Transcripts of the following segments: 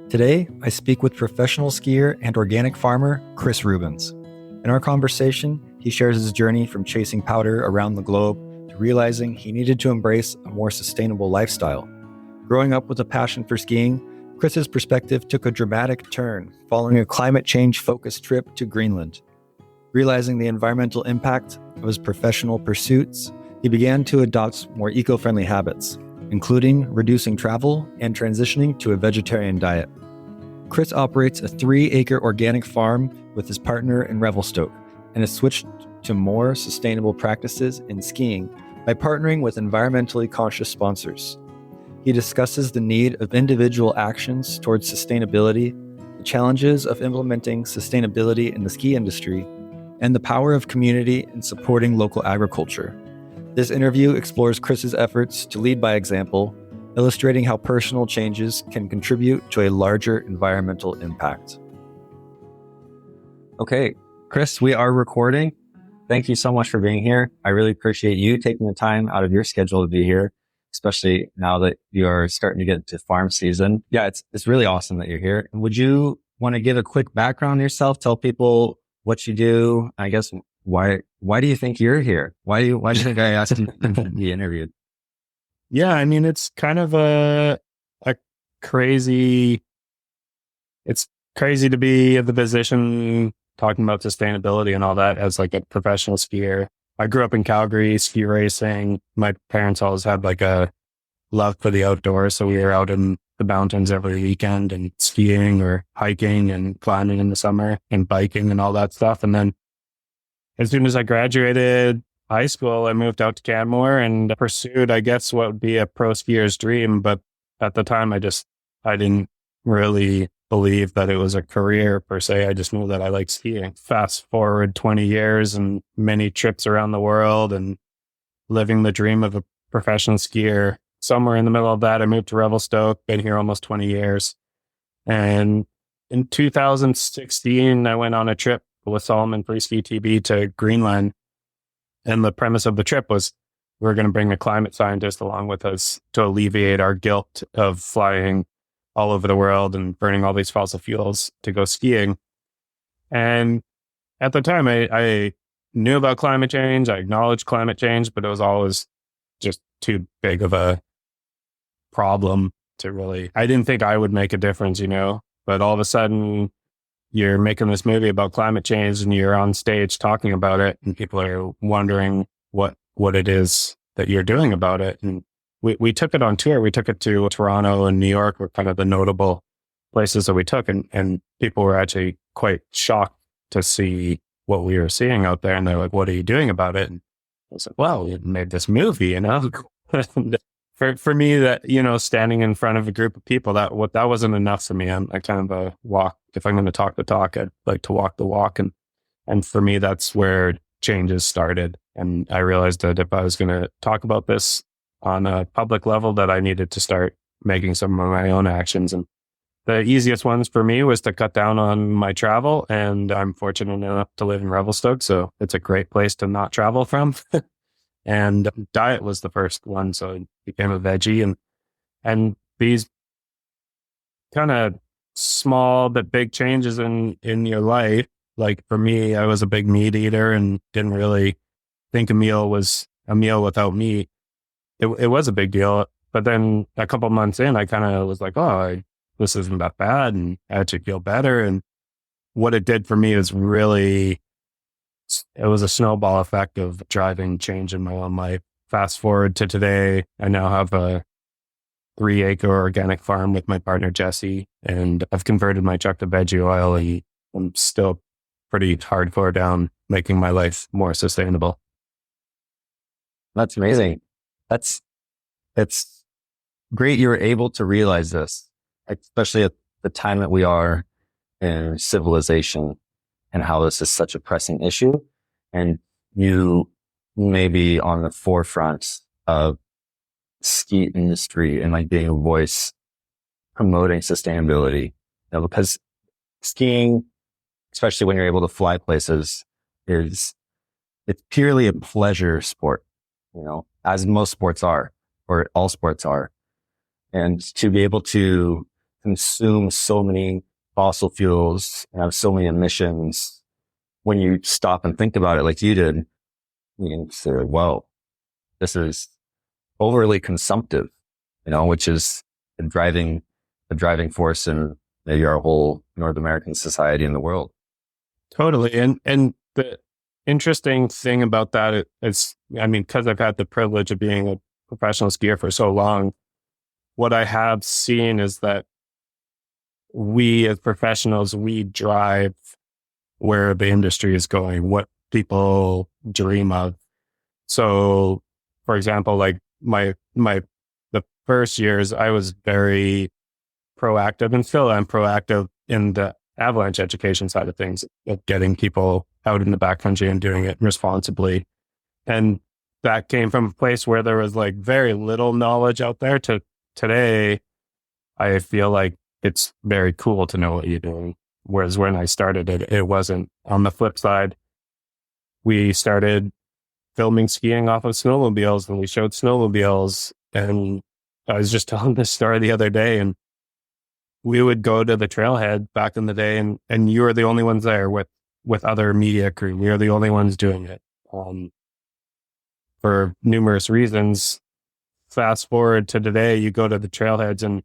Today, I speak with professional skier and organic farmer Chris Rubens. In our conversation, he shares his journey from chasing powder around the globe to realizing he needed to embrace a more sustainable lifestyle. Growing up with a passion for skiing, Chris's perspective took a dramatic turn following a climate change-focused trip to Greenland. Realizing the environmental impact of his professional pursuits, he began to adopt more eco-friendly habits, including reducing travel and transitioning to a vegetarian diet. Chris operates a 3-acre organic farm with his partner in Revelstoke and has switched to more sustainable practices in skiing by partnering with environmentally conscious sponsors. He discusses the need of individual actions towards sustainability, the challenges of implementing sustainability in the ski industry, and the power of community in supporting local agriculture. This interview explores Chris's efforts to lead by example, illustrating how personal changes can contribute to a larger environmental impact. Okay, Chris, we are recording. Thank you so much for being here. I really appreciate you taking the time out of your schedule to be here, especially now that you are starting to get into farm season. Yeah, it's really awesome that you're here. Would you want to give a quick background on yourself? Tell people what you do. I guess why do you think you're here? Why do you think I asked you to be interviewed? Yeah, I mean, it's kind of a crazy, it's crazy to be in the position talking about sustainability and all that as like a professional skier. I grew up in Calgary, ski racing. My parents always had like a love for the outdoors. So we were out in the mountains every weekend and skiing or hiking and climbing in the summer and biking and all that stuff. And then as soon as I graduated high school, I moved out to Canmore and pursued, I guess, what would be a pro skier's dream. But at the time, I didn't really believe that it was a career per se. I just knew that I liked skiing. Fast forward 20 years and many trips around the world and living the dream of a professional skier. Somewhere in the middle of that, I moved to Revelstoke, been here almost 20 years. And in 2016, I went on a trip with Solomon Free Ski TB to Greenland. And the premise of the trip was we were going to bring a climate scientist along with us to alleviate our guilt of flying all over the world and burning all these fossil fuels to go skiing. And at the time, I knew about climate change. I acknowledged climate change, but it was always just too big of a problem to really, I didn't think I would make a difference, but all of a sudden you're making this movie about climate change and you're on stage talking about it and people are wondering what it is that you're doing about it. And we took it on tour. We took it to Toronto and New York were kind of the notable places that we took. And people were actually quite shocked to see what we were seeing out there. And they're like, what are you doing about it? And I was like, well, we made this movie, For me, that, standing in front of a group of people, that wasn't enough for me. I'm kind of a walk. If I'm going to talk the talk, I'd like to walk the walk. And for me, that's where changes started. And I realized that if I was going to talk about this on a public level, that I needed to start making some of my own actions. And the easiest ones for me was to cut down on my travel. And I'm fortunate enough to live in Revelstoke. So it's a great place to not travel from. And diet was the first one. So I became a veggie and these kind of small but big changes in your life. Like for me, I was a big meat eater and didn't really think a meal was a meal without meat. It was a big deal. But then a couple months in, I kind of was like, this isn't that bad. And I actually feel better. And what it did for me is really, it was a snowball effect of driving change in my own life. Fast forward to today, I now have a 3-acre organic farm with my partner, Jesse, and I've converted my truck to veggie oil. And I'm still pretty hardcore down making my life more sustainable. That's amazing. It's great you were able to realize this, especially at the time that we are in civilization and how this is such a pressing issue. And you may be on the forefront of ski industry and like being a voice promoting sustainability, because skiing, especially when you're able to fly places, it's purely a pleasure sport, as most sports are, or all sports are. And to be able to consume so many fossil fuels and have so many emissions, when you stop and think about it like you did, you can say, well, this is overly consumptive, which is the driving force in maybe our whole North American society and the world. Totally. And the interesting thing about that is, because I've had the privilege of being a professional skier for so long, what I have seen is that we as professionals, we drive where the industry is going, what people dream of. So, for example, like the first years, I was very proactive, and still I'm proactive in the avalanche education side of things, of getting people out in the backcountry and doing it responsibly. And that came from a place where there was like very little knowledge out there to today. I feel like it's very cool to know what you're doing. Whereas when I started it wasn't. On the flip side, we started filming skiing off of snowmobiles, and we showed snowmobiles. And I was just telling this story the other day, and we would go to the trailhead back in the day, and you were the only ones there with other media crew. We were the only ones doing it for numerous reasons. Fast forward to today, you go to the trailheads and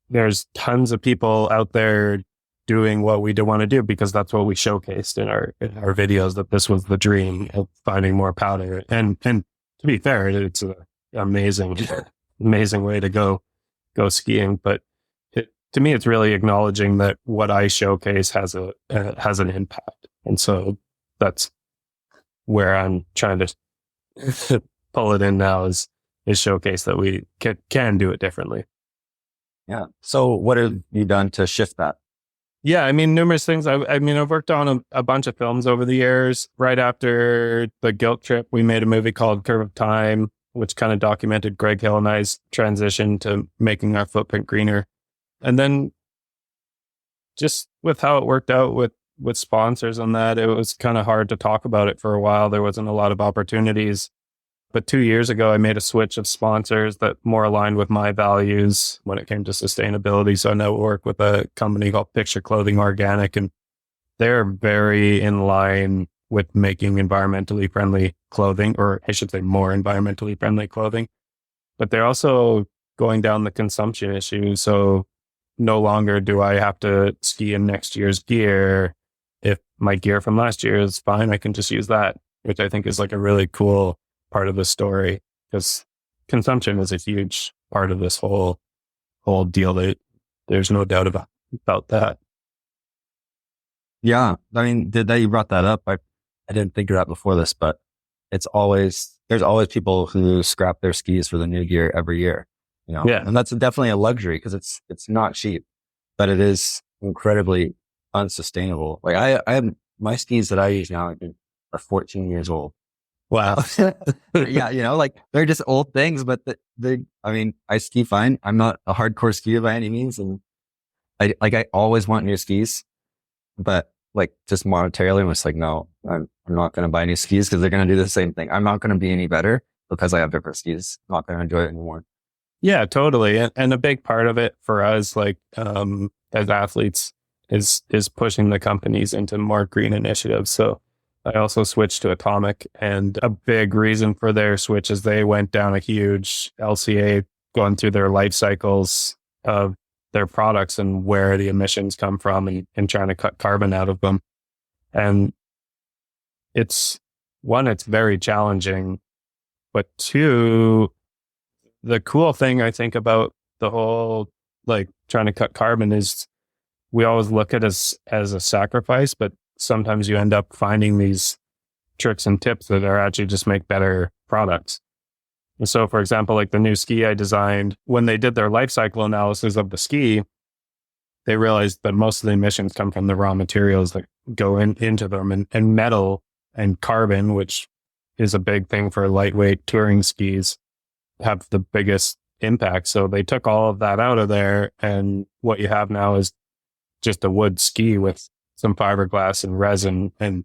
there's tons of people out there doing what we do want to do, because that's what we showcased in our videos, that this was the dream of finding more powder. And to be fair, it's an amazing way to go skiing. But to me, it's really acknowledging that what I showcase has an impact. And so that's where I'm trying to pull it in now, is showcase that we can do it differently. Yeah. So what have you done to shift that? Yeah, numerous things. I've worked on a bunch of films over the years. Right after the guilt trip, we made a movie called Curve of Time, which kind of documented Greg Hill and I's transition to making our footprint greener. And then just with how it worked out with sponsors on that, it was kind of hard to talk about it for a while. There wasn't a lot of opportunities. But 2 years ago, I made a switch of sponsors that more aligned with my values when it came to sustainability. So I now work with a company called Picture Clothing Organic, and they're very in line with making environmentally friendly clothing, or I should say more environmentally friendly clothing. But they're also going down the consumption issue. So no longer do I have to ski in next year's gear. If my gear from last year is fine, I can just use that, which I think is like a really cool part of the story, because consumption is a huge part of this whole deal. There's no doubt about that. Yeah. That you brought that up. I didn't think of that before this, but there's always people who scrap their skis for the new gear every year, Yeah. And that's definitely a luxury, because it's not cheap, but it is incredibly unsustainable. Like I have my skis that I use now are 14 years old. Wow. Yeah, like they're just old things, but I ski fine. I'm not a hardcore skier by any means, and I always want new skis, but like just monetarily, I'm just like, no, I'm not going to buy new skis because they're going to do the same thing. I'm not going to be any better because I have different skis. I'm not going to enjoy it anymore. Yeah, totally. And a big part of it for us, like as athletes, is pushing the companies into more green initiatives. So I also switched to Atomic, and a big reason for their switch is they went down a huge LCA, going through their life cycles of their products and where the emissions come from, and trying to cut carbon out of them. And it's very challenging, but two, the cool thing I think about the whole like trying to cut carbon is we always look at it as a sacrifice, but sometimes you end up finding these tricks and tips that are actually just make better products. And so, for example, like the new ski I designed, when they did their life cycle analysis of the ski, they realized that most of the emissions come from the raw materials that go into them, and metal and carbon, which is a big thing for lightweight touring skis, have the biggest impact. So they took all of that out of there, and what you have now is just a wood ski with some fiberglass and resin. And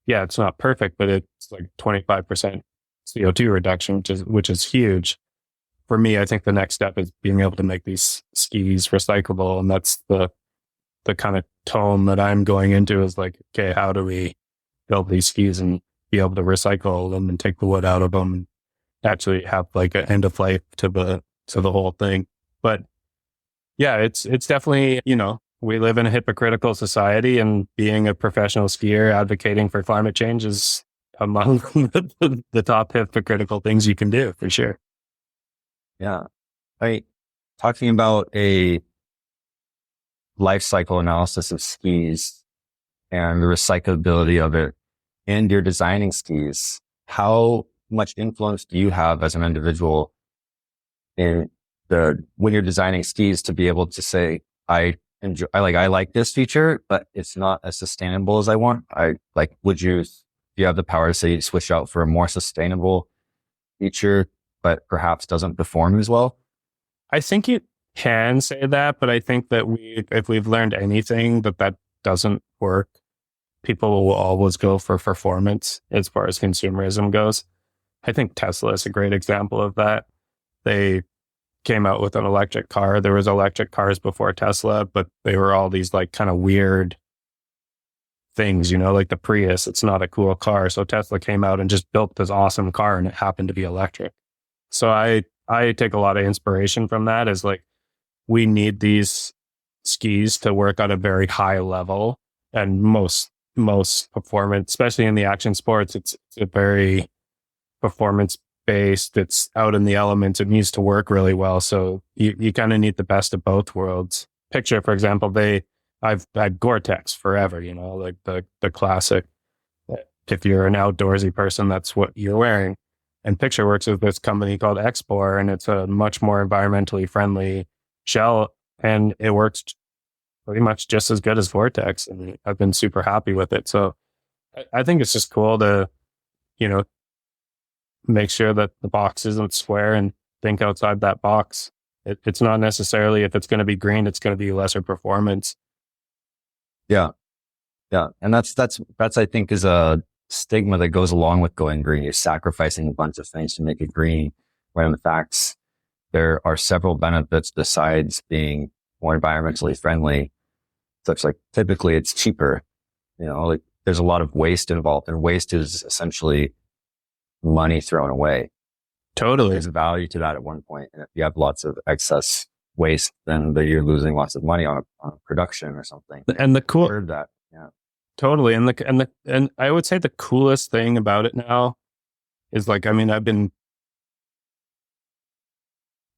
yeah, it's not perfect, but it's like 25% CO2 reduction, which is huge for me, I think the next step is being able to make these skis recyclable. And that's the kind of tone that I'm going into is like, okay, how do we build these skis and be able to recycle them and take the wood out of them and actually have like an end of life to the whole thing. But yeah, it's definitely, we live in a hypocritical society, and being a professional skier advocating for climate change is among the top hypocritical things you can do, for sure. Yeah. Talking about a life cycle analysis of skis and the recyclability of it, and you're designing skis, how much influence do you have as an individual when you're designing skis to be able to say, I like this feature, but it's not as sustainable as I want? Do you have the power to say switch out for a more sustainable feature, but perhaps doesn't perform as well? I think you can say that, but I think that if we've learned anything, that doesn't work. People will always go for performance as far as consumerism goes. I think Tesla is a great example of that. They came out with an electric car. There was electric cars before Tesla, but they were all these like kind of weird things, like the Prius. It's not a cool car. So Tesla came out and just built this awesome car, and it happened to be electric. So I take a lot of inspiration from that, as like, we need these skis to work at a very high level, and most performance, especially in the action sports, it's a very performance based. It's out in the elements. It needs to work really well. So you kind of need the best of both worlds. Picture, for example, I've had Gore-Tex forever, like the classic. If you're an outdoorsy person, that's what you're wearing. And Picture works with this company called Expor, and it's a much more environmentally friendly shell, and it works pretty much just as good as Vortex. And I've been super happy with it. So I think it's just cool to, make sure that the box isn't square and think outside that box. It's not necessarily, if it's going to be green, it's going to be lesser performance. Yeah. Yeah. And that's, I think, is a stigma that goes along with going green. You're sacrificing a bunch of things to make it green, when in fact, there are several benefits besides being more environmentally friendly. Such like, typically it's cheaper, there's a lot of waste involved, and waste is essentially money thrown away. Totally. There's value to that at one point. And if you have lots of excess waste, then you're losing lots of money on production or something. And I've heard that. Yeah. Totally. And I would say the coolest thing about it now is like, I've been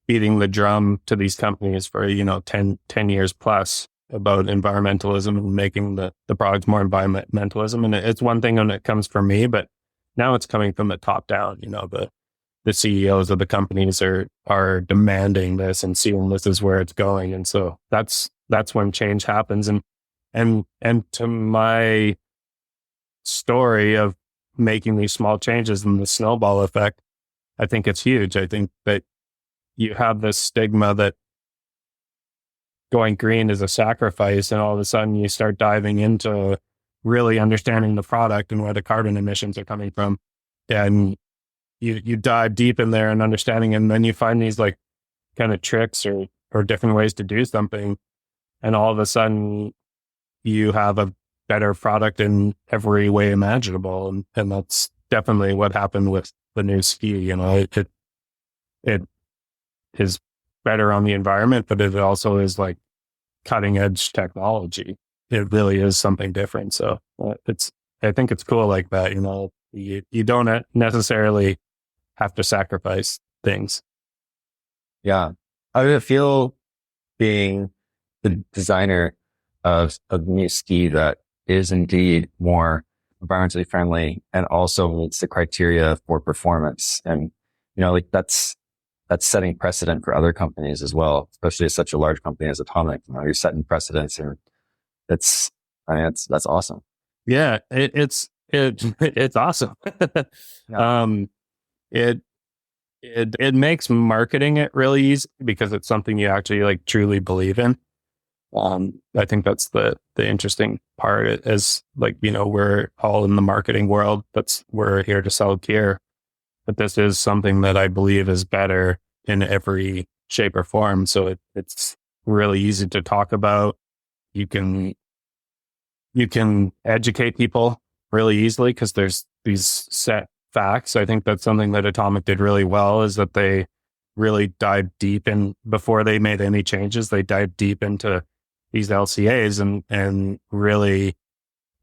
beating the drum to these companies for, 10 years plus about environmentalism and making the products more environmentalism. And it's one thing when it comes from me, but now it's coming from the top down. The CEOs of the companies are demanding this and seeing this is where it's going. And so that's when change happens. And to my story of making these small changes and the snowball effect, I think it's huge. I think that you have this stigma that going green is a sacrifice, and all of a sudden you start diving into really understanding the product and where the carbon emissions are coming from. And you dive deep in there and understanding, and then you find these like kind of tricks or different ways to do something. And all of a sudden you have a better product in every way imaginable. And that's definitely what happened with the new ski. It is better on the environment, but it also is like cutting edge technology. It really is something different. So I think it's cool like that. You don't necessarily have to sacrifice things. Yeah. How did it feel being the designer of a new ski that is indeed more environmentally friendly and also meets the criteria for performance? And, that's setting precedent for other companies as well, especially such a large company as Atomic. You're setting precedents, and that's awesome. Yeah, it's awesome. Yeah. It makes marketing it really easy because it's something you actually like truly believe in. I think that's the interesting part is like, we're all in the marketing world. We're here to sell gear, but this is something that I believe is better in every shape or form. So it's really easy to talk about. You can educate people really easily because there's these set facts. I think that's something that Atomic did really well, is that they really dived deep in before they made any changes. They dived deep into these LCAs and really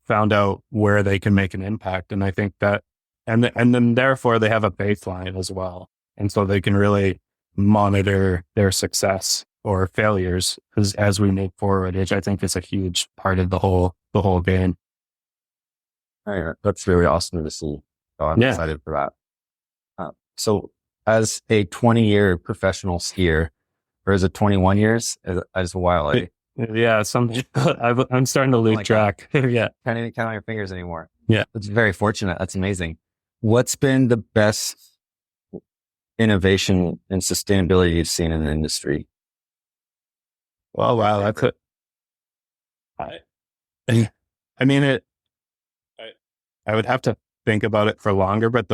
found out where they can make an impact. And I think that, and then therefore they have a baseline as well. And so they can really monitor their success or failures as we move forward, which I think is a huge part of the whole game. Right, that's really awesome to see. So I'm excited for that. So as a 20-year professional skier, or is it 21 years as a while? Yeah, I'm starting to lose track. Yeah. Can't even count on your fingers anymore. Yeah. That's very fortunate. That's amazing. What's been the best innovation and sustainability you've seen in the industry? Well, wow, that's it. I mean, I would have to think about it for longer, but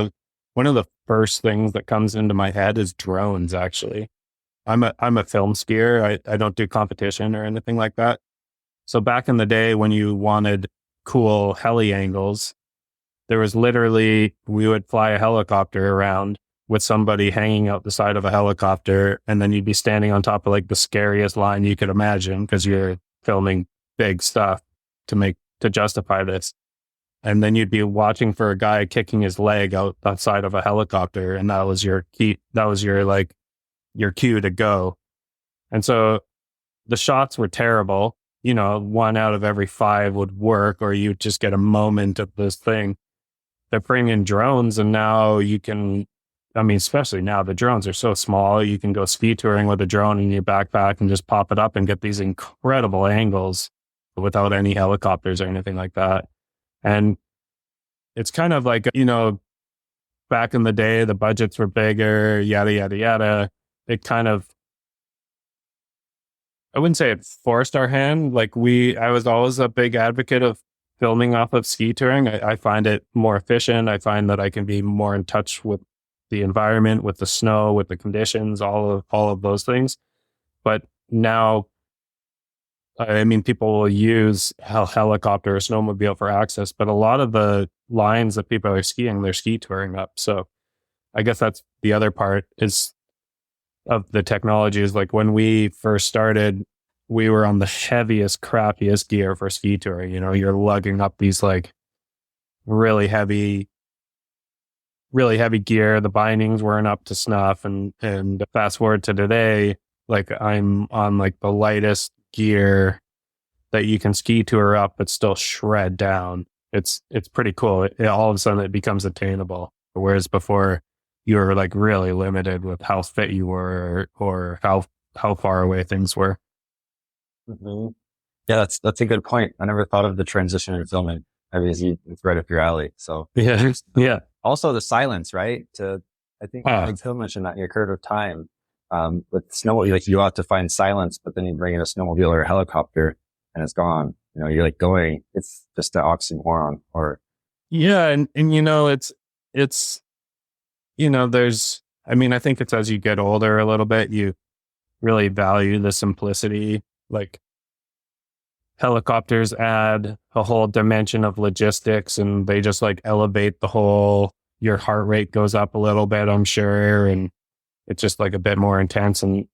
one of the first things that comes into my head is drones, actually. I'm a film skier. I don't do competition or anything like that. So back in the day when you wanted cool heli angles, there was literally, we would fly a helicopter around with somebody hanging out the side of a helicopter, and then you'd be standing on top of like the scariest line you could imagine because you're filming big stuff to justify this. And then you'd be watching for a guy kicking his leg outside of a helicopter, and that was your key. That was your cue to go. And so the shots were terrible. 1 out of every 5 would work, or you just get a moment of this thing. They're bringing in drones, and now you can, especially now the drones are so small, you can go ski touring with a drone in your backpack and just pop it up and get these incredible angles without any helicopters or anything like that. And it's kind of like, back in the day, the budgets were bigger, yada, yada, yada. It kind of, I wouldn't say it forced our hand. I was always a big advocate of filming off of ski touring. I find it more efficient. I find that I can be more in touch with the environment, with the snow, with the conditions, all of those things. But now, people will use a helicopter or snowmobile for access, but a lot of the lines that people are skiing, they're ski touring up. So I guess that's the other part of the technology is like when we first started, we were on the heaviest, crappiest gear for ski touring. You're lugging up these like really heavy gear. The bindings weren't up to snuff. And fast forward to today, like I'm on like the lightest gear that you can ski tour up, but still shred down. It's pretty cool. All of a sudden it becomes attainable. Whereas before you were like really limited with how fit you were or how far away things were. Mm-hmm. Yeah, that's a good point. I never thought of the transition in filming. It's right up your alley. So yeah. Also the silence, right? I think Phil mentioned that in your curve of time. With snowmobile, like you have to find silence, but then you bring in a snowmobile or a helicopter and it's gone. You're like going, it's just an oxymoron or. Yeah. And it's, there's, I think it's as you get older a little bit, you really value the simplicity. Like helicopters add a whole dimension of logistics and they just like elevate your heart rate goes up a little bit, I'm sure. And it's just like a bit more intense. And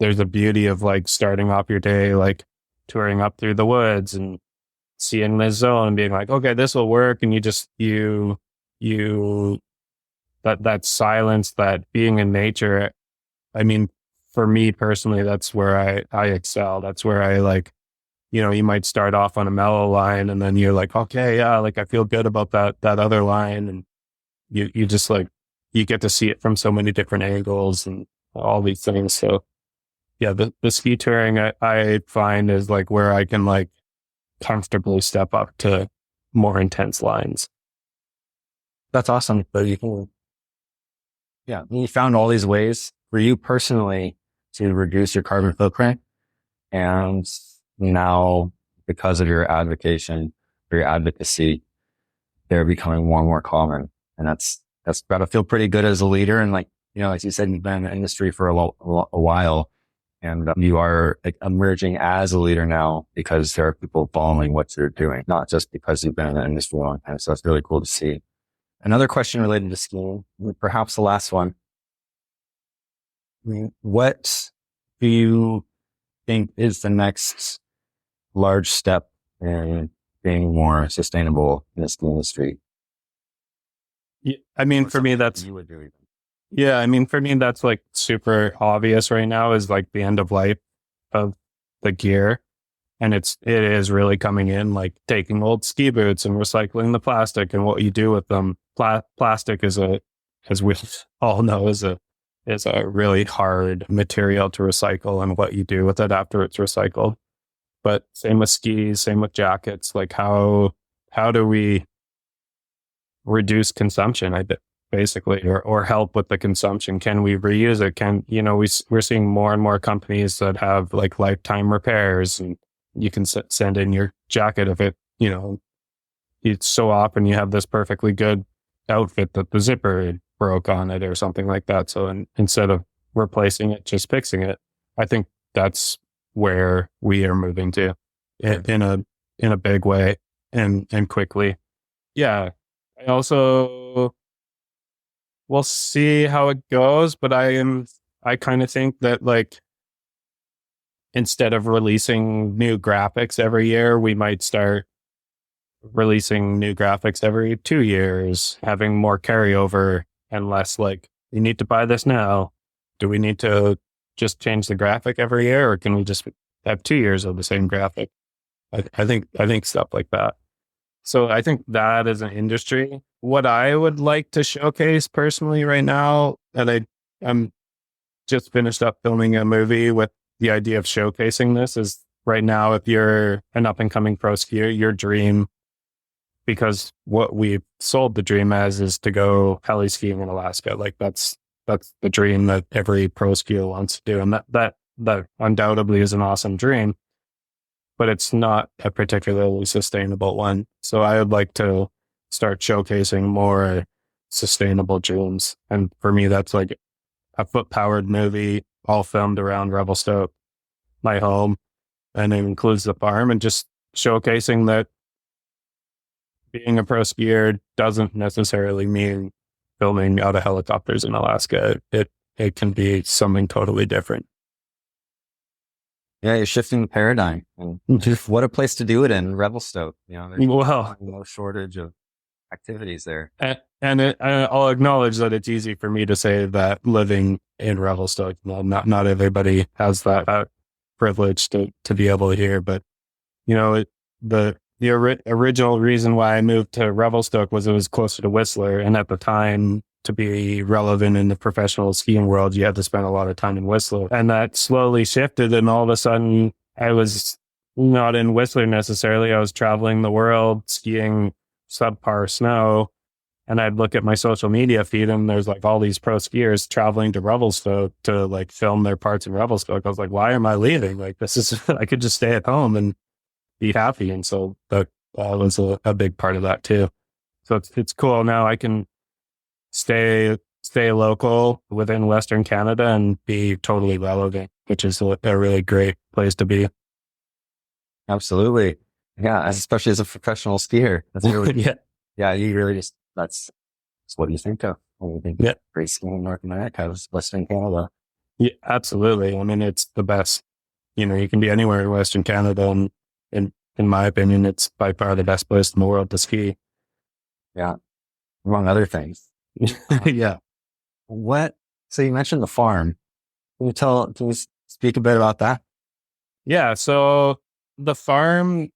there's a beauty of like starting off your day, like touring up through the woods and seeing this zone and being like, okay, this will work. And that silence, that being in nature. For me personally, that's where I excel. That's where I like, you might start off on a mellow line and then you're like, okay, yeah, like I feel good about that other line. And you just like, you get to see it from so many different angles and all these things. So yeah, the ski touring I find is like where I can like comfortably step up to more intense lines. That's awesome. But you found all these ways for you personally to reduce your carbon footprint. And now because of your advocacy, they're becoming more and more common. And that's got to feel pretty good as a leader and like As you said, you've been in the industry for a while, and you are emerging as a leader now because there are people following what you're doing, not just because you've been in the industry a long time. So it's really cool to see. Another question related to skiing, perhaps the last one. What do you think is the next large step in being more sustainable in the ski industry? Yeah, I mean, for me, that's you would do even. Yeah, I mean, for me, that's like super obvious right now is like the end of life of the gear. And it is really coming in, like taking old ski boots and recycling the plastic and what you do with them. Plastic is as we all know, is a really hard material to recycle, and what you do with it after it's recycled. But same with skis, same with jackets. Like how do we reduce consumption? Basically, or help with the consumption. Can we reuse it? We're seeing more and more companies that have like lifetime repairs, and you can send in your jacket if it's so often you have this perfectly good outfit that the zipper broke on it or something like that. So instead of replacing it, just fixing it. I think that's where we are moving to in a big way and quickly. Yeah. I also, we'll see how it goes, but I kind of think that like, instead of releasing new graphics every year, we might start releasing new graphics every 2 years, having more carryover and less like, you need to buy this now. Do we need to just change the graphic every year, or can we just have 2 years of the same graphic? I think stuff like that. So I think that is an industry. What I would like to showcase personally right now, and I'm just finished up filming a movie with the idea of showcasing this, is right now, if you're an up and coming pro skier, your dream, because what we've sold the dream as is to go heli skiing in Alaska. Like that's the dream that every pro skier wants to do. And that undoubtedly is an awesome dream, but it's not a particularly sustainable one. So I would like to start showcasing more sustainable dreams. And for me, that's like a foot-powered movie, all filmed around Revelstoke, my home, and it includes the farm, and just showcasing that being a pro skier doesn't necessarily mean filming out of helicopters in Alaska. It can be something totally different. Yeah, you're shifting the paradigm. And what a place to do it in, Revelstoke. There's no shortage of activities there. And I'll acknowledge that it's easy for me to say that living in Revelstoke. Well, not everybody has that privilege to be able to hear. But the original reason why I moved to Revelstoke was it was closer to Whistler, and at the time, to be relevant in the professional skiing world, you had to spend a lot of time in Whistler, and that slowly shifted. And all of a sudden, I was not in Whistler necessarily. I was traveling the world, skiing subpar snow. And I'd look at my social media feed, and there's like all these pro skiers traveling to Revelstoke to like film their parts in Revelstoke. I was like, why am I leaving? Like, I could just stay at home and be happy. And so that was a big part of that too. So it's cool. Now I can stay local within Western Canada and be totally relevant, which is a really great place to be. Absolutely. Yeah. Especially as a professional skier. That's really, yeah. You really that's what you think of when you think of great skiing in North America, Western Canada. Yeah, absolutely. I mean, it's the best. You can be anywhere in Western Canada, and in my opinion, it's by far the best place in the world to ski. Yeah. Among other things. Yeah. So you mentioned the farm. Can you speak a bit about that? Yeah. So the farm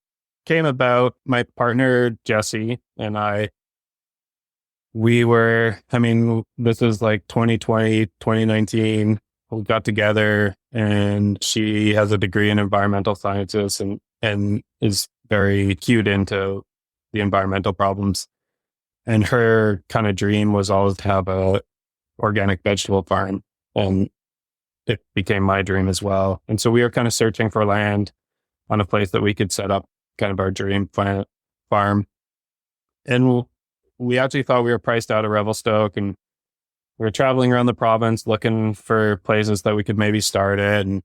came about, my partner, Jesse, and this is like 2020, 2019. We got together, and she has a degree in environmental sciences and is very cued into the environmental problems. And her kind of dream was always to have a organic vegetable farm. And it became my dream as well. And so we were kind of searching for land on a place that we could set up kind of our dream farm. And we actually thought we were priced out of Revelstoke, and we were traveling around the province looking for places that we could maybe start it, and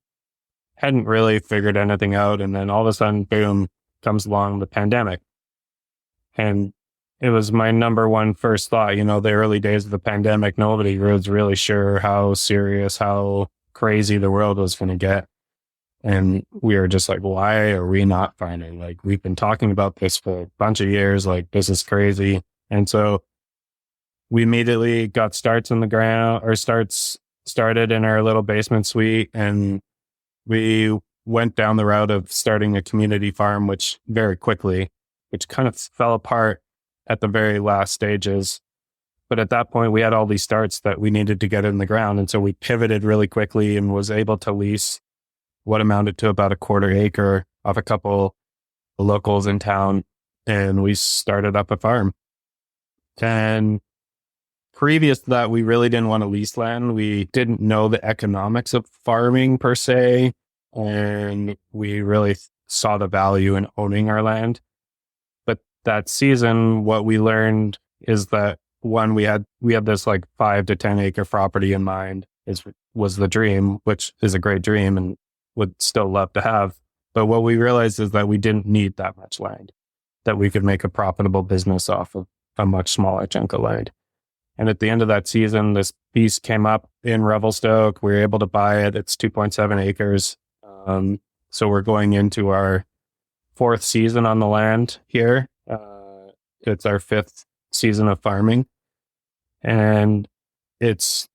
hadn't really figured anything out. And then all of a sudden, boom, comes along the pandemic. And it was my number one first thought, the early days of the pandemic, nobody was really sure how serious, how crazy the world was going to get. And we were just like, why are we not farming? Like, we've been talking about this for a bunch of years. Like, this is crazy. And so we immediately got started in our little basement suite, and we went down the route of starting a community farm, which kind of fell apart at the very last stages. But at that point, we had all these starts that we needed to get in the ground. And so we pivoted really quickly and was able to lease what amounted to about a quarter acre off a couple of locals in town. And we started up a farm. And previous to that, we really didn't want to lease land. We didn't know the economics of farming per se. And we really saw the value in owning our land. But that season, what we learned is that one, we had this like 5 to 10 acre property in mind was the dream, which is a great dream and would still love to have. But what we realized is that we didn't need that much land, that we could make a profitable business off of a much smaller chunk of land. And at the end of that season, this piece came up in Revelstoke. We were able to buy it. It's 2.7 acres. So we're going into our 4th season on the land here. It's our 5th season of farming, and it's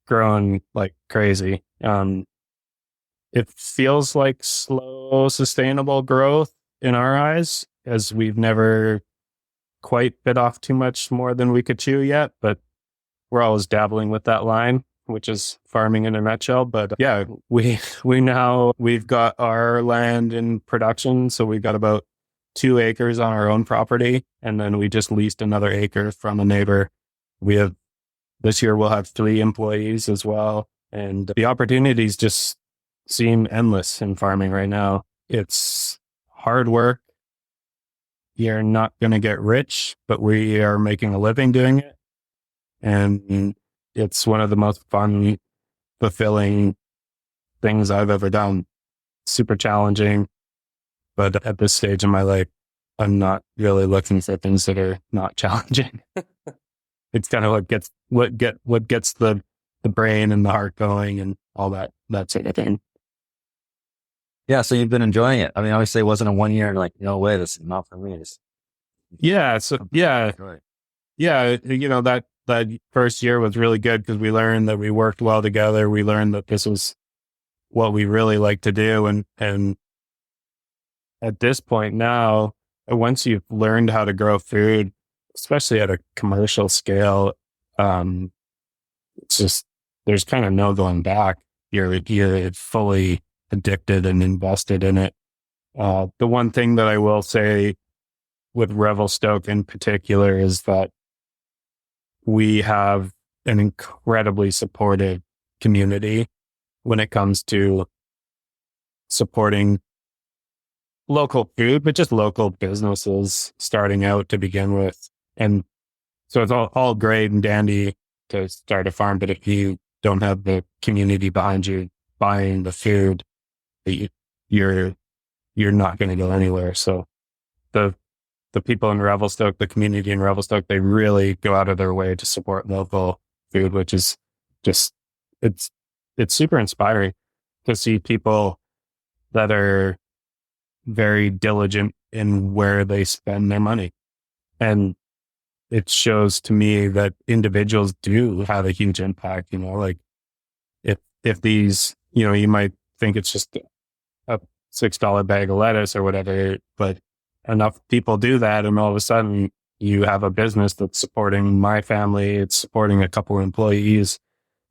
grown like crazy. It feels like slow, sustainable growth in our eyes, as we've never quite bit off too much more than we could chew yet, but we're always dabbling with that line, which is farming in a nutshell. But yeah, we've got our land in production. So we've got about 2 acres on our own property. And then we just leased another acre from a neighbor. This year we'll have 3 employees as well. And the opportunities just seem endless in farming right now. It's hard work. You're not going to get rich, but we are making a living doing it. And it's one of the most fun, fulfilling things I've ever done. Super challenging. But at this stage in my life, I'm not really looking for things that are not challenging. It's kind of what gets the brain and the heart going and all that sort of thing. Yeah. So you've been enjoying it. I mean, obviously it wasn't a 1 year and like, no way, this is not for me. Yeah. So yeah. Yeah. That first year was really good because we learned that we worked well together. We learned that this was what we really like to do. And at this point now, once you've learned how to grow food, especially at a commercial scale, it's just, there's kind of no going back. You're fully addicted and invested in it. The one thing that I will say with Revelstoke in particular is that we have an incredibly supportive community when it comes to supporting local food, but just local businesses starting out to begin with. And so it's all great and dandy to start a farm, but if you don't have the community behind you buying the food, you're not going to go anywhere. So the people in Revelstoke, the community in Revelstoke, they really go out of their way to support local food, which is just, it's super inspiring to see people that are very diligent in where they spend their money. And it shows to me that individuals do have a huge impact, like if these, you might think it's just a $6 bag of lettuce or whatever, but enough people do that, and all of a sudden you have a business that's supporting my family, it's supporting a couple of employees,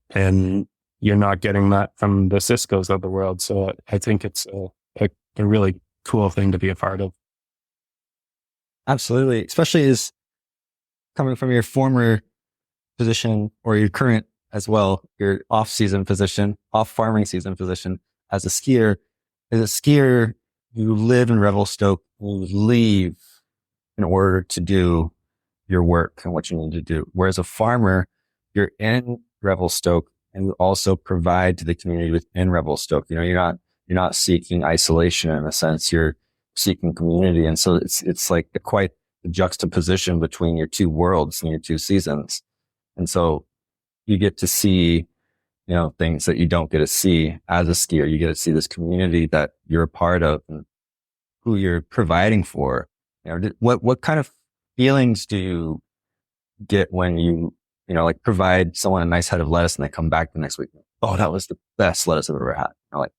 and you're not getting that from the Cisco's of the world. So I think it's a really cool thing to be a part of. Absolutely. Especially as coming from your former position or your current as well, your off farming season position as a skier. As a skier, you live in Revelstoke, you leave in order to do your work and what you need to do. Whereas a farmer, you're in Revelstoke and you also provide to the community within Revelstoke. You know, you're not seeking isolation in a sense. You're seeking community. And so it's like quite the juxtaposition between your two worlds and your two seasons. And so you get to see, you know, things that you don't get to see as a skier. You get to see this community that you're a part of and who you're providing for. You know, what kind of feelings do you get when you know, like provide someone a nice head of lettuce and they come back the next week? Oh, that was the best lettuce I've ever had. You know, like,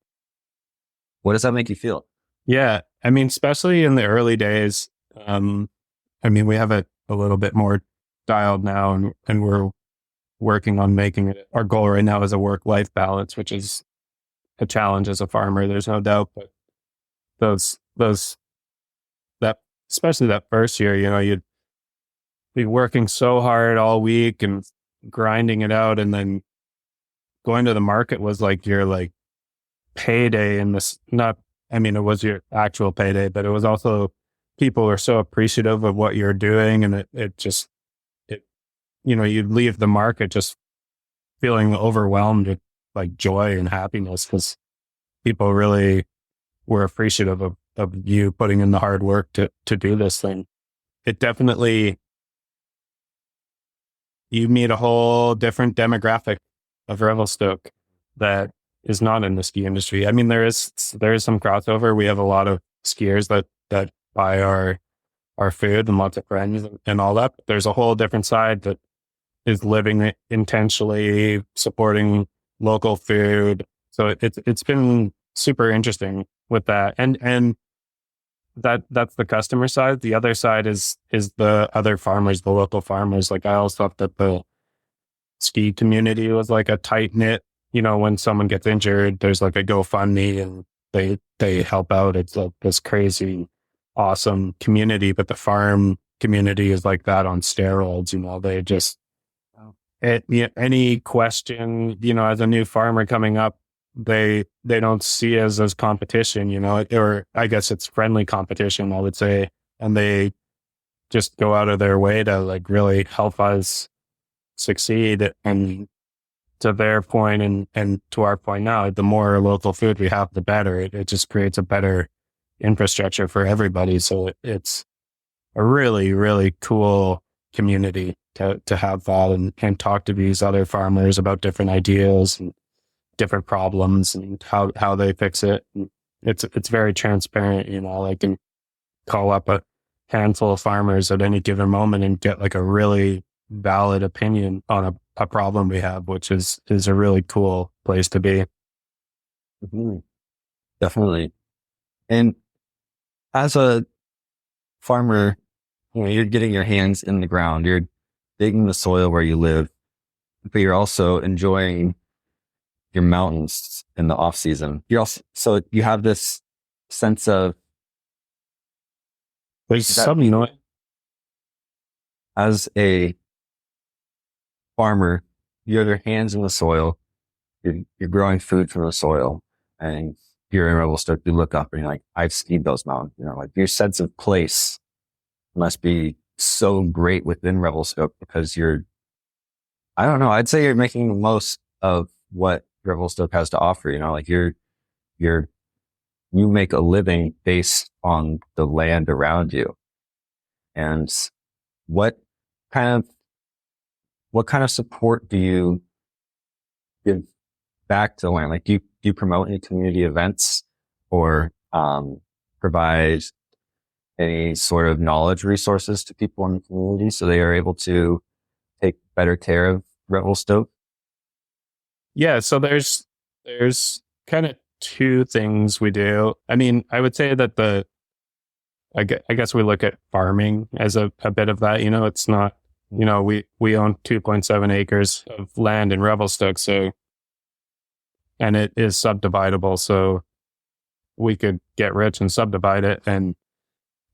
what does that make you feel? Yeah. I mean, especially in the early days, I mean, we have it a little bit more dialed now and we're working on making it. Our goal right now is a work-life balance, which is a challenge as a farmer. There's no doubt, but that, especially that first year, you know, you'd be working so hard all week and grinding it out. And then going to the market was like your like payday in this, not, I mean, it was your actual payday, but it was also people were so appreciative of what you're doing. And it you know, you'd leave the market just feeling overwhelmed with like joy and happiness because people really were appreciative of you putting in the hard work to do this thing. It definitely, you meet a whole different demographic of Revelstoke that is not in the ski industry. I mean, there is some crossover. We have a lot of skiers that buy our food and lots of friends and all that. But there's a whole different side that is living intentionally, supporting local food. So it's been super interesting with that. And that's the customer side. The other side is the other farmers, the local farmers. Like I always thought that the ski community was like a tight knit, you know, when someone gets injured, there's like a GoFundMe and they help out. It's like this crazy, awesome community, but the farm community is like that on steroids, you know, they just, any question, you know, as a new farmer coming up, they don't see us as competition, you know, or I guess it's friendly competition, I would say. And they just go out of their way to like really help us succeed. And to their point and to our point now, the more local food we have, the better. It just creates a better infrastructure for everybody. So it's a really, really cool community to have that and talk to these other farmers about different ideas and different problems and how they fix it. And it's very transparent, you know, I can call up a handful of farmers at any given moment and get like a really valid opinion on a problem we have, which is a really cool place to be. Mm-hmm. Definitely. And as a farmer, you know, you're getting your hands in the ground, you're digging the soil where you live, but you're also enjoying your mountains in the off season. So you have this sense of there's some, you know, as a farmer, you have your hands in the soil, you're growing food from the soil, and you're in Revelstoke, you look up and you're like, I've skied those mountains, you know, like your sense of place must be so great within Revelstoke because I don't know, I'd say you're making the most of what Revelstoke has to offer, you know, like you make a living based on the land around you. And what kind of support do you give back to the land? Like do you promote any community events or provide any sort of knowledge resources to people in the community so they are able to take better care of Revelstoke? Yeah, so there's kind of two things we do. I mean, I would say that I guess we look at farming as a bit of that, you know, it's not, you know, we own 2.7 acres of land in Revelstoke, so, and it is subdividable, so we could get rich and subdivide it and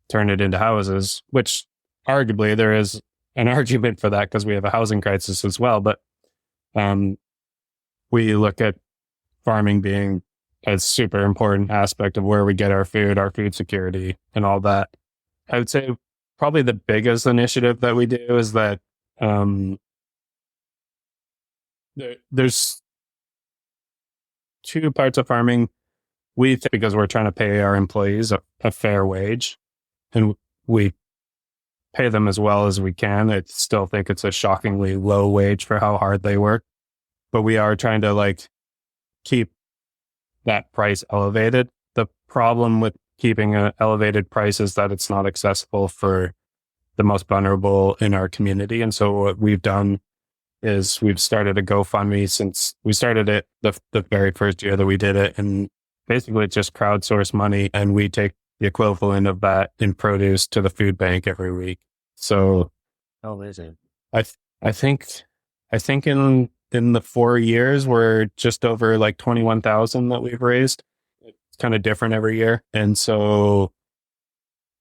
turn it into houses, which arguably there is an argument for that because we have a housing crisis as well. But we look at farming being a super important aspect of where we get our food security and all that. I would say probably the biggest initiative that we do is that there's two parts of farming. We think because we're trying to pay our employees a fair wage, and we pay them as well as we can. I still think it's a shockingly low wage for how hard they work, but we are trying to like keep that price elevated. The problem with keeping an elevated price is that it's not accessible for the most vulnerable in our community. And so what we've done is we've started a GoFundMe since we started it the very first year that we did it. And basically it's just crowdsource money, and we take the equivalent of that in produce to the food bank every week. So amazing. I think in the 4 years, we're just over like 21,000 that we've raised. It's kind of different every year. And so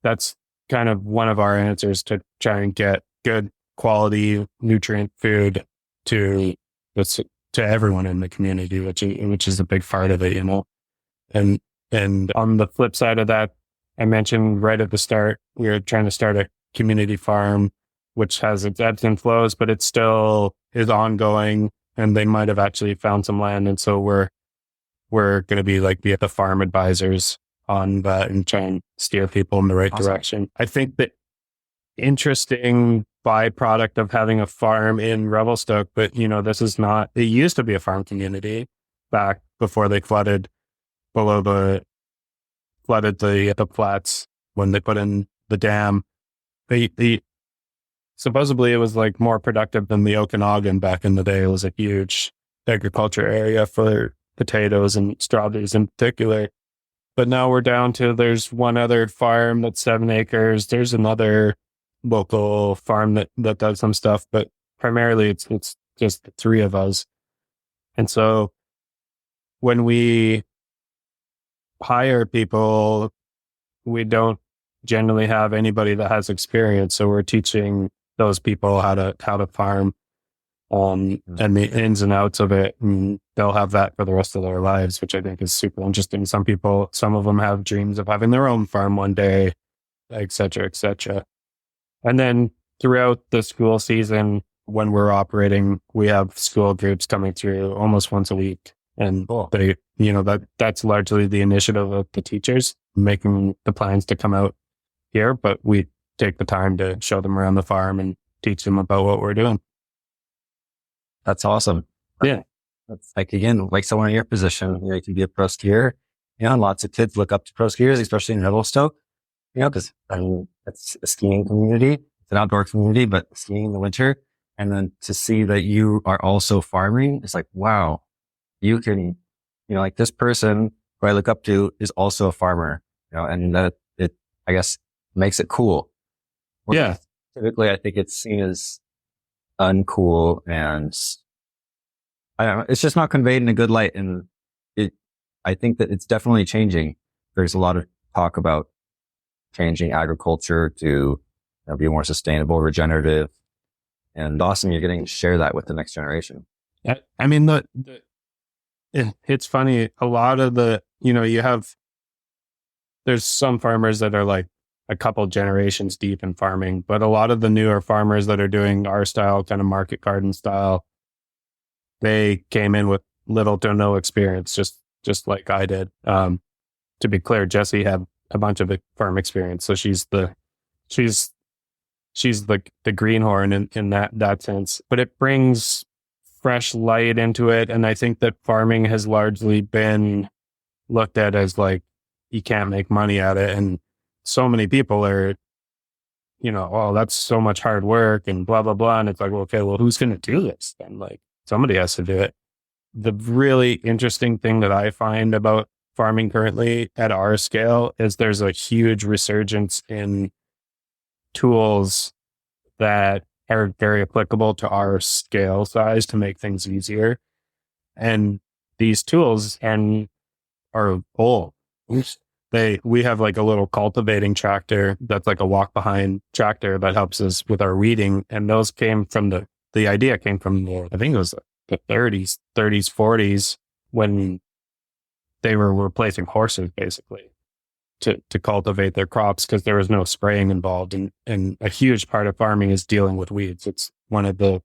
that's kind of one of our answers to try and get good quality nutrient food to everyone in the community, which is a big part of it, you know. And on the flip side of that, I mentioned right at the start, we were trying to start a community farm, which has its ebbs and flows, but it still is ongoing, and they might have actually found some land. And so we're going to be the farm advisors on that and try and steer people in the right direction. I think the interesting byproduct of having a farm in Revelstoke, but you know, this is not, it used to be a farm community back before they flooded the flats when they put in the dam. They supposedly it was like more productive than the Okanagan back in the day. It was a huge agriculture area for potatoes and strawberries in particular. But now we're down to, there's one other farm that's 7 acres. There's another local farm that does some stuff, but primarily it's just the three of us. And so when we hire people, we don't generally have anybody that has experience. So we're teaching those people how to farm, and the ins and outs of it. And they'll have that for the rest of their lives, which I think is super interesting. Some of them have dreams of having their own farm one day, et cetera, et cetera. And then throughout the school season, when we're operating, we have school groups coming through almost once a week. And they, you know, that's largely the initiative of the teachers making the plans to come out here, but we take the time to show them around the farm and teach them about what we're doing. That's awesome. Yeah. That's like, again, like someone in your position, you know, you can be a pro skier. You know, lots of kids look up to pro skiers, especially in Revelstoke, you know, because I mean, it's a skiing community. It's an outdoor community, but skiing in the winter. And then to see that you are also farming, it's like, wow, you can, you know, like this person who I look up to is also a farmer, you know, and that it, I guess, makes it cool. Yeah. Typically, I think it's seen as uncool, and I don't know, it's just not conveyed in a good light. And I think that it's definitely changing. There's a lot of talk about changing agriculture to, you know, be more sustainable, regenerative, and awesome. You're getting to share that with the next generation. I mean, it's funny. A lot of you know, there's some farmers that are like a couple generations deep in farming, but a lot of the newer farmers that are doing our style, kind of market garden style, they came in with little to no experience, just like I did. To be clear, Jessie had a bunch of farm experience, so she's the greenhorn in that sense. But it brings fresh light into it, and I think that farming has largely been looked at as like you can't make money at it, and so many people are, you know, oh, that's so much hard work and blah blah blah, and it's like, well, okay, well, who's going to do this then? Like, somebody has to do it. The really interesting thing that I find about farming currently at our scale is there's a huge resurgence in tools that are very applicable to our scale size to make things easier. And these tools are old. We have like a little cultivating tractor that's like a walk behind tractor that helps us with our weeding. And those came from the idea came from I think it was the 30s, 40s, when they were replacing horses basically to cultivate their crops, because there was no spraying involved. And a huge part of farming is dealing with weeds. It's one of the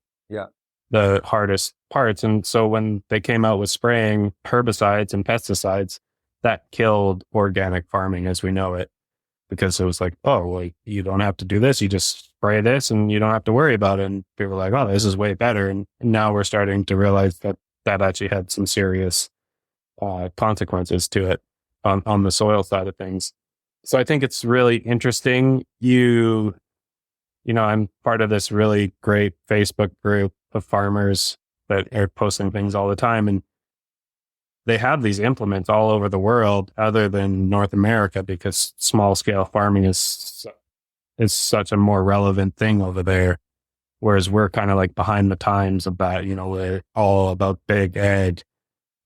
the hardest parts. And so when they came out with spraying herbicides and pesticides, that killed organic farming as we know it, because it was like, oh, well, you don't have to do this. You just spray this and you don't have to worry about it. And people were like, oh, this is way better. And now we're starting to realize that that actually had some serious consequences to it on the soil side of things. So I think it's really interesting. You know, I'm part of this really great Facebook group of farmers that are posting things all the time. And they have these implements all over the world other than North America, because small scale farming is such a more relevant thing over there. Whereas we're kind of like behind the times about, you know, we're all about big ag,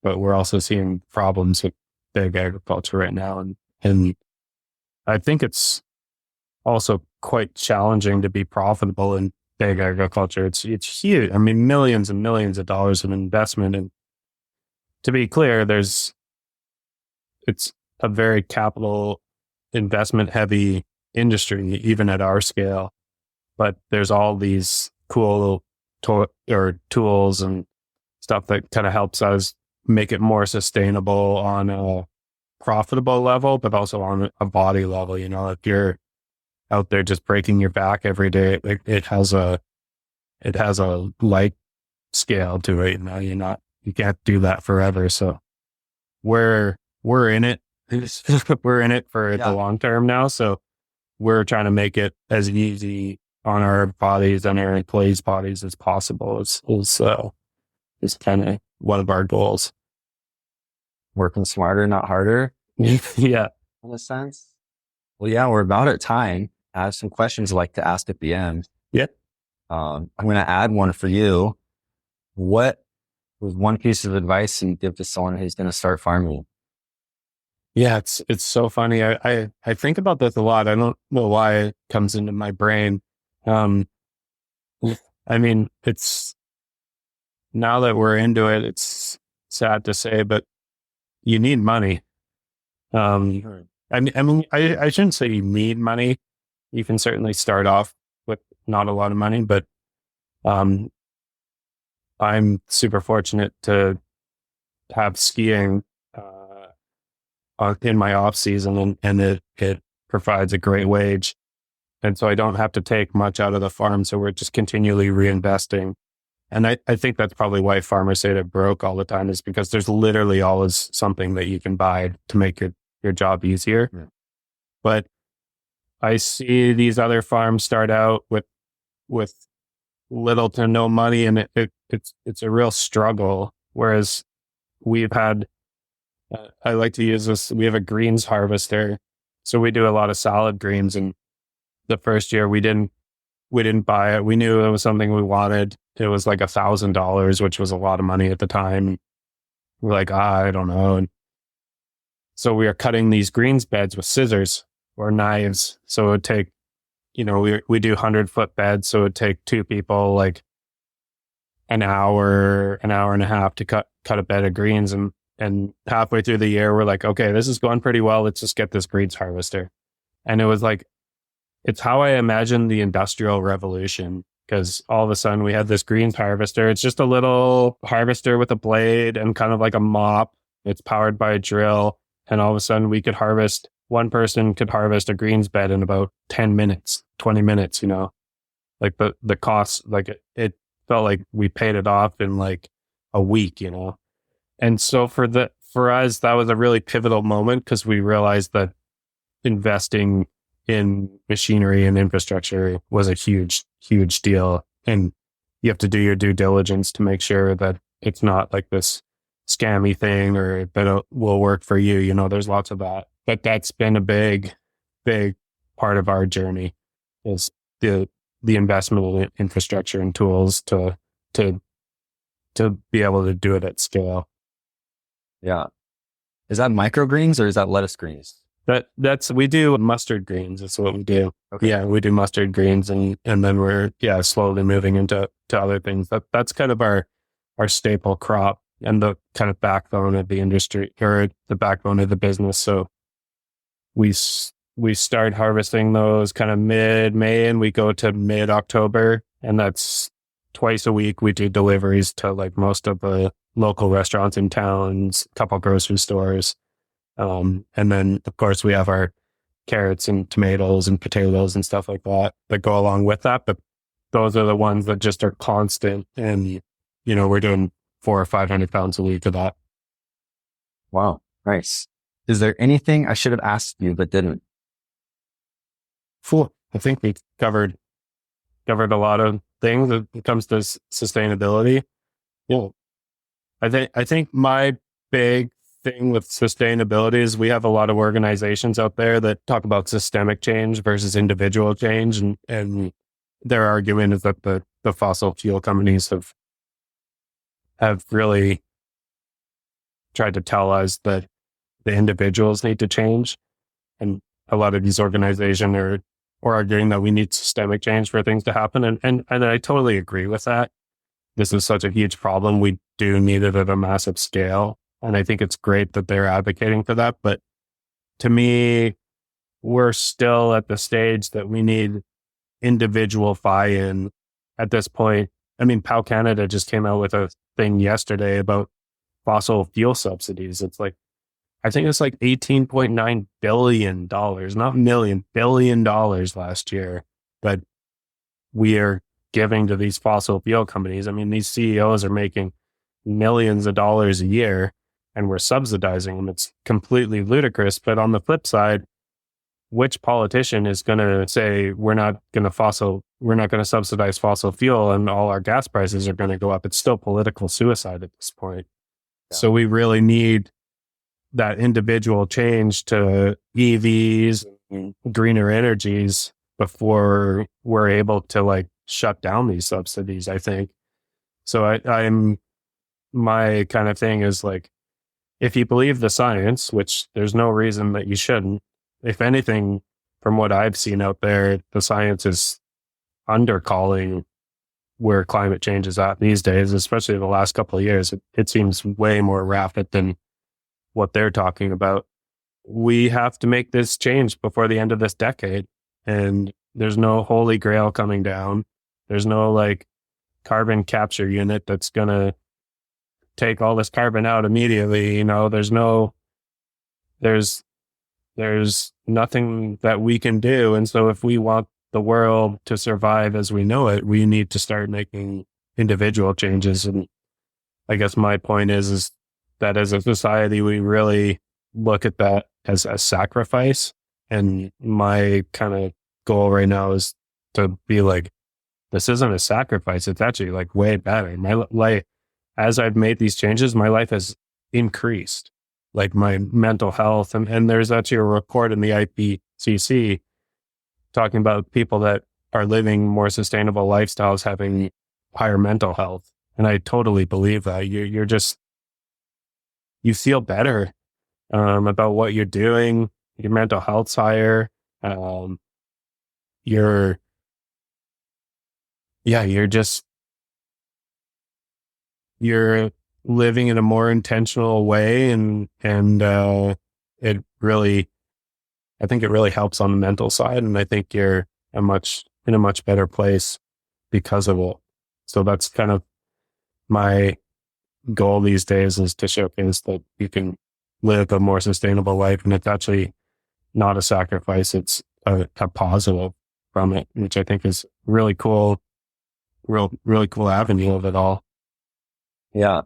but we're also seeing problems with big agriculture right now. And I think it's also quite challenging to be profitable in big agriculture. It's huge. I mean, millions and millions of dollars of investment. And to be clear, it's a very capital investment heavy industry, even at our scale. But there's all these cool tools and stuff that kind of helps us make it more sustainable on a profitable level, but also on a body level. You know, if you're out there just breaking your back every day, it has a light scale to it. You know, you can't do that forever. So we're in it. We're in it for the long term now. So we're trying to make it as easy on our bodies and our employees' bodies as possible. Is kind of one of our goals. Working smarter, not harder. Yeah. In a sense. Well, yeah, we're about at time. I have some questions I'd like to ask at the end. Yep. I'm going to add one for you. What was one piece of advice you give to someone who's going to start farming? Yeah, it's so funny. I think about this a lot. I don't know why it comes into my brain. I mean, it's now that we're into it, it's sad to say, but you need money. I mean, I shouldn't say you need money. You can certainly start off with not a lot of money, but I'm super fortunate to have skiing in my off season, and it provides a great wage. And so I don't have to take much out of the farm. So we're just continually reinvesting. And I think that's probably why farmers say they're broke all the time, is because there's literally always something that you can buy to make your job easier. Yeah. But I see these other farms start out with little to no money, and it's a real struggle. Whereas we've had, I like to use this, we have a greens harvester. So we do a lot of salad greens, and the first year we didn't buy it. We knew it was something we wanted. It was like $1,000, which was a lot of money at the time. We're like, I don't know. And so we are cutting these greens beds with scissors or knives. So it would take, you know, we do 100-foot beds. So it would take two people like an hour and a half to cut a bed of greens. And halfway through the year, we're like, okay, this is going pretty well. Let's just get this greens harvester. And it was like, it's how I imagine the Industrial Revolution, because all of a sudden we had this greens harvester. It's just a little harvester with a blade and kind of like a mop. It's powered by a drill. And all of a sudden one person could harvest a greens bed in about 10 minutes, 20 minutes, you know, like the cost, like it felt like we paid it off in like a week, you know? And so for us, that was a really pivotal moment, because we realized that investing in machinery and infrastructure was a huge, huge deal. And you have to do your due diligence to make sure that it's not like this scammy thing or that it will work for you. You know, there's lots of that. But that's been a big, big part of our journey, is the investment in infrastructure and tools to be able to do it at scale. Yeah. Is that microgreens or is that lettuce greens? We do mustard greens. That's what we do. Okay. Yeah, we do mustard greens, and then we're slowly moving into other things. That's kind of our staple crop and the kind of backbone of the industry, or the backbone of the business. So we start harvesting those kind of mid-May, and we go to mid-October, and that's twice a week we do deliveries to like most of the local restaurants in towns, a couple grocery stores. And then of course we have our carrots and tomatoes and potatoes and stuff like that go along with that. But those are the ones that just are constant. And, we're doing 400 or 500 pounds a week of that. Wow. Nice. Is there anything I should have asked you but didn't? Cool. I think we covered a lot of things when it comes to sustainability. I think my big thing with sustainability is we have a lot of organizations out there that talk about systemic change versus individual change. And their argument is that the fossil fuel companies have really tried to tell us that the individuals need to change. And a lot of these organizations are arguing that we need systemic change for things to happen. And I totally agree with that. This is such a huge problem. We do need it at a massive scale. And I think it's great that they're advocating for that. But to me, we're still at the stage that we need individual buy-in at this point. I mean, POW Canada just came out with a thing yesterday about fossil fuel subsidies. It's like, I think it's like $18.9 billion, not million, $1 billion last year that we are giving to these fossil fuel companies. I mean, these CEOs are making millions of dollars a year and we're subsidizing them. It's completely ludicrous. But on the flip side, which politician is going to say we're not going to subsidize fossil fuel and all our gas prices are going to go up? It's still political suicide at this point. Yeah. So we really need that individual change to EVs and greener energies before we're able to like shut down these subsidies, I think. So my kind of thing is like, if you believe the science, which there's no reason that you shouldn't, if anything, from what I've seen out there, the science is undercalling where climate change is at these days, especially the last couple of years. It seems way more rapid than what they're talking about. We have to make this change before the end of this decade. And there's no holy grail coming down. There's no like carbon capture unit that's going to take all this carbon out immediately. There's nothing that we can do. And so if we want the world to survive as we know it, we need to start making individual changes. And I guess my point is that as a society, we really look at that as a sacrifice. And my kind of goal right now is to be like, this isn't a sacrifice. It's actually like way better. My life, as I've made these changes, my life has increased, like my mental health. And there's actually a report in the IPCC talking about people that are living more sustainable lifestyles, having higher mental health. And I totally believe that. You feel better about what you're doing. Your mental health's higher. You're living in a more intentional way, and it really, I think it really helps on the mental side, and I think you're in a much better place because of it. So that's kind of my goal these days, is to showcase that you can live a more sustainable life, and it's actually not a sacrifice. It's a positive from it, which I think is really cool, really cool avenue of it all. Yeah.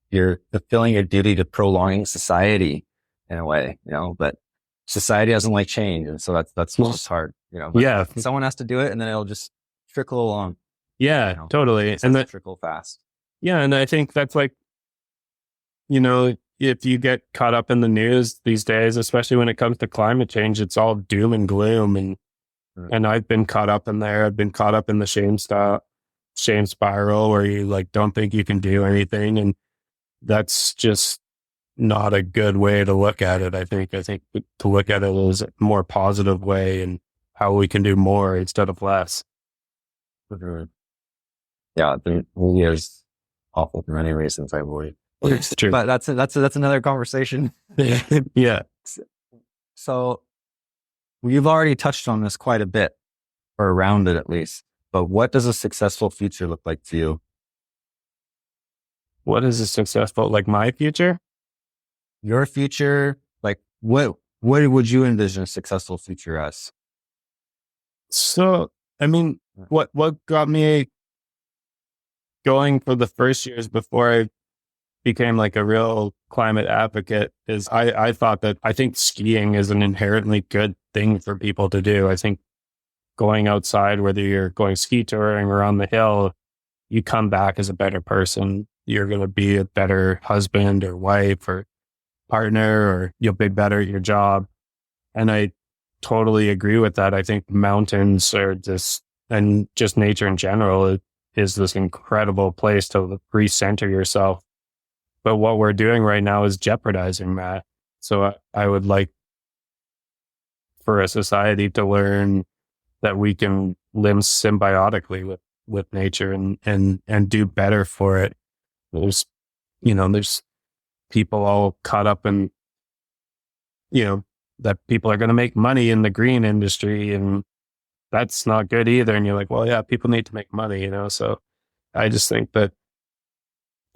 You're fulfilling your duty to prolonging society in a way, but society doesn't like change. And so that's just hard, but yeah. Someone has to do it, and then it'll just trickle along. Yeah, totally. And that trickle fast. Yeah. And I think that's like, if you get caught up in the news these days, especially when it comes to climate change, it's all doom and gloom. And I've been caught up in there. I've been caught up in the shame spiral where you like don't think you can do anything. And that's just not a good way to look at it. I think to look at it as a more positive way, and how we can do more instead of less. Mm-hmm. Yeah, the really is awful for many reasons, I believe. It's true. But that's another conversation. Yeah. So you've already touched on this quite a bit, or around it at least. but what does a successful future look like to you? What is a successful, like my future? Your future, like what would you envision a successful future as? So, I mean, what got me going for the first years before I became like a real climate advocate is I thought that I think skiing is an inherently good thing for people to do. I think going outside, whether you're going ski touring or on the hill, you come back as a better person. You're going to be a better husband or wife or partner, or you'll be better at your job. And I totally agree with that. I think mountains are just, and just nature in general is this incredible place to recenter yourself. But what we're doing right now is jeopardizing that. So I would like for a society to learn that we can live symbiotically with nature and do better for it. There's people all caught up in, that people are going to make money in the green industry, and that's not good either. And you're like, well, yeah, people need to make money, so I just think that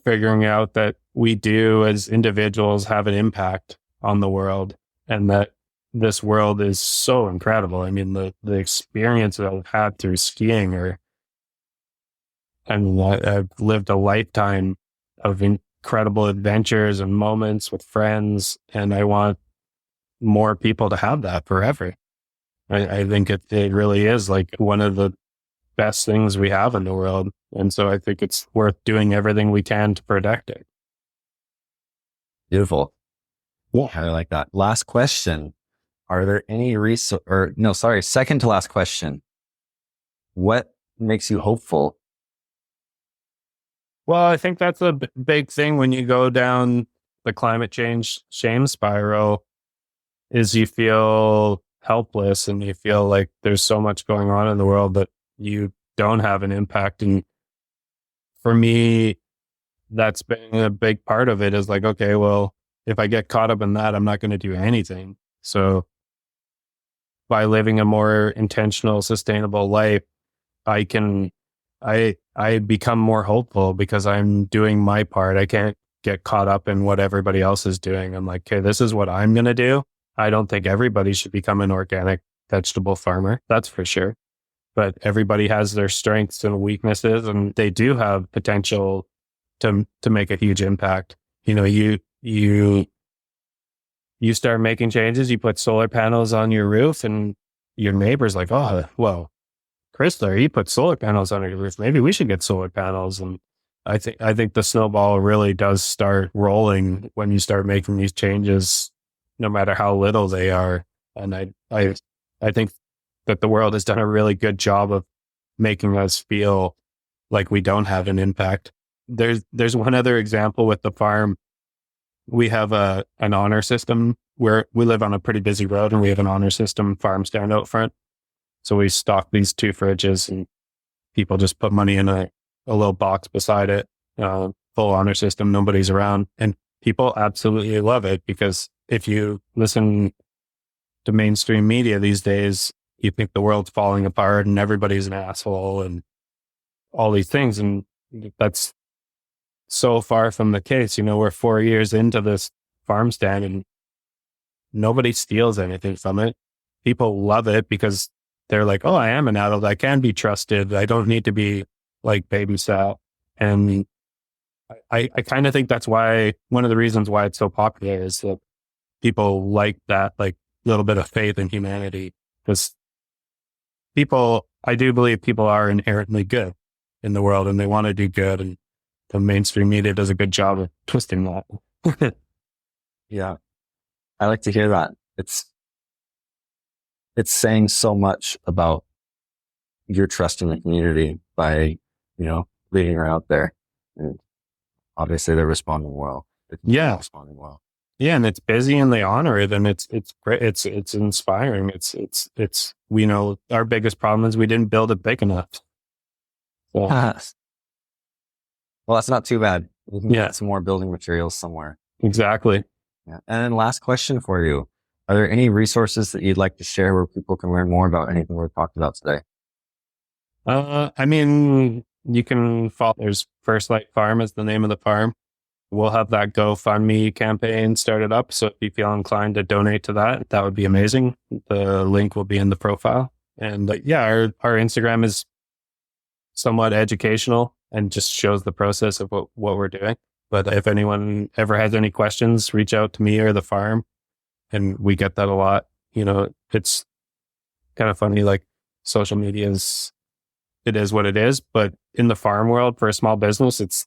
figuring out that we do as individuals have an impact on the world, and that this world is so incredible. I mean, the experience that I've had through skiing I've lived a lifetime of incredible adventures and moments with friends, and I want more people to have that forever. I think it really is like one of the best things we have in the world. And so I think it's worth doing everything we can to protect it. Beautiful. Yeah. I like that. Last question. Are there any second to last question. What makes you hopeful? Well, I think that's a big thing when you go down the climate change shame spiral, is you feel helpless and you feel like there's so much going on in the world that you don't have an impact. And for me, that's been a big part of it, is like, okay, well, if I get caught up in that, I'm not going to do anything. So by living a more intentional, sustainable life, I become more hopeful because I'm doing my part. I can't get caught up in what everybody else is doing. I'm like, okay, this is what I'm going to do. I don't think everybody should become an organic vegetable farmer. That's for sure. But everybody has their strengths and weaknesses, and they do have potential to make a huge impact. You start making changes, you put solar panels on your roof, and your neighbor's like, oh, well, Chrysler, you put solar panels on your roof. Maybe we should get solar panels. And I think the snowball really does start rolling when you start making these changes, no matter how little they are. And I think that the world has done a really good job of making us feel like we don't have an impact. There's one other example with the farm. We have an honor system where we live on a pretty busy road, and we have an honor system farm stand out front. So we stock these 2 fridges, and people just put money in a little box beside it, full honor system, nobody's around. And people absolutely love it, because if you listen to mainstream media these days, you think the world's falling apart and everybody's an asshole and all these things. And that's so far from the case. We're 4 years into this farm stand and nobody steals anything from it. People love it because they're like, oh, I am an adult. I can be trusted. I don't need to be like babysat. And I kind of think that's one of the reasons why it's so popular is that people like that, like little bit of faith in humanity. Because I do believe people are inherently good in the world and they want to do good. And the mainstream media does a good job of twisting that. Yeah. I like to hear that. It's saying so much about your trust in the community by, leading her out there. And obviously they're responding well. Yeah. Responding well. Yeah. And it's busy and they honor it, and it's great. It's inspiring. It's our biggest problem is we didn't build it big enough. So. Well, that's not too bad. We can Yeah. get some more building materials somewhere. Exactly. Yeah. And then last question for you. Are there any resources that you'd like to share where people can learn more about anything we've talked about today? I mean, you can follow, there's First Light Farm is the name of the farm. We'll have that GoFundMe campaign started up. So if you feel inclined to donate to that, that would be amazing. The link will be in the profile. And our Instagram is somewhat educational and just shows the process of what we're doing. But if anyone ever has any questions, reach out to me or the farm. And we get that a lot. It's kind of funny, like social media it is what it is, but in the farm world for a small business, it's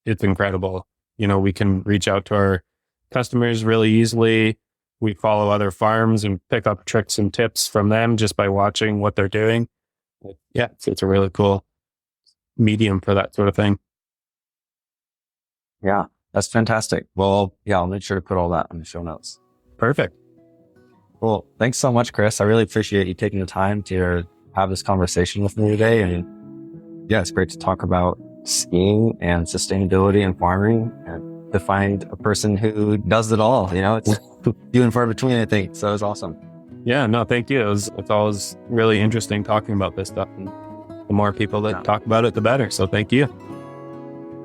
incredible. We can reach out to our customers really easily. We follow other farms and pick up tricks and tips from them just by watching what they're doing. Yeah, it's a really cool medium for that sort of thing. Yeah, that's fantastic. Well, yeah, I'll make sure to put all that in the show notes. Perfect. Well, thanks so much, Chris. I really appreciate you taking the time to have this conversation with me today. And yeah, it's great to talk about skiing and sustainability and farming, and to find a person who does it all. It's few and far between, I think. So it was awesome. Yeah, no, thank you. It's always really interesting talking about this stuff. And the more people that talk about it, the better. So thank you.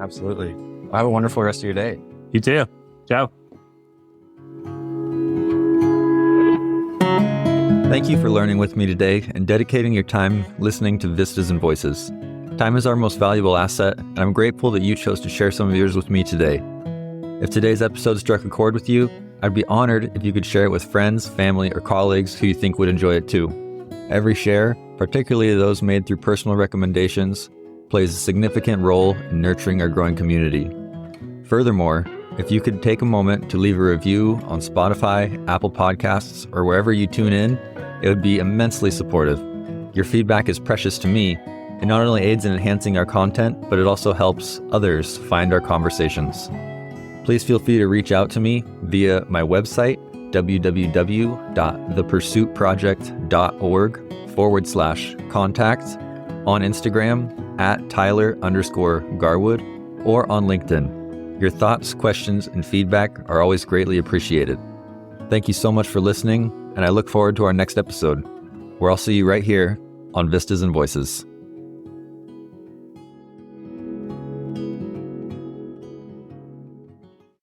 Absolutely. Well, have a wonderful rest of your day. You too. Ciao. Thank you for learning with me today and dedicating your time listening to Vistas and Voices. Time is our most valuable asset, and I'm grateful that you chose to share some of yours with me today. If today's episode struck a chord with you, I'd be honored if you could share it with friends, family, or colleagues who you think would enjoy it too. Every share, particularly those made through personal recommendations, plays a significant role in nurturing our growing community. Furthermore, if you could take a moment to leave a review on Spotify, Apple Podcasts, or wherever you tune in, it would be immensely supportive. Your feedback is precious to me. It not only aids in enhancing our content, but it also helps others find our conversations. Please feel free to reach out to me via my website, www.thepursuitproject.org/contact, on Instagram @Tyler_Garwood, or on LinkedIn. Your thoughts, questions, and feedback are always greatly appreciated. Thank you so much for listening, and I look forward to our next episode, where I'll see you right here on Vistas and Voices.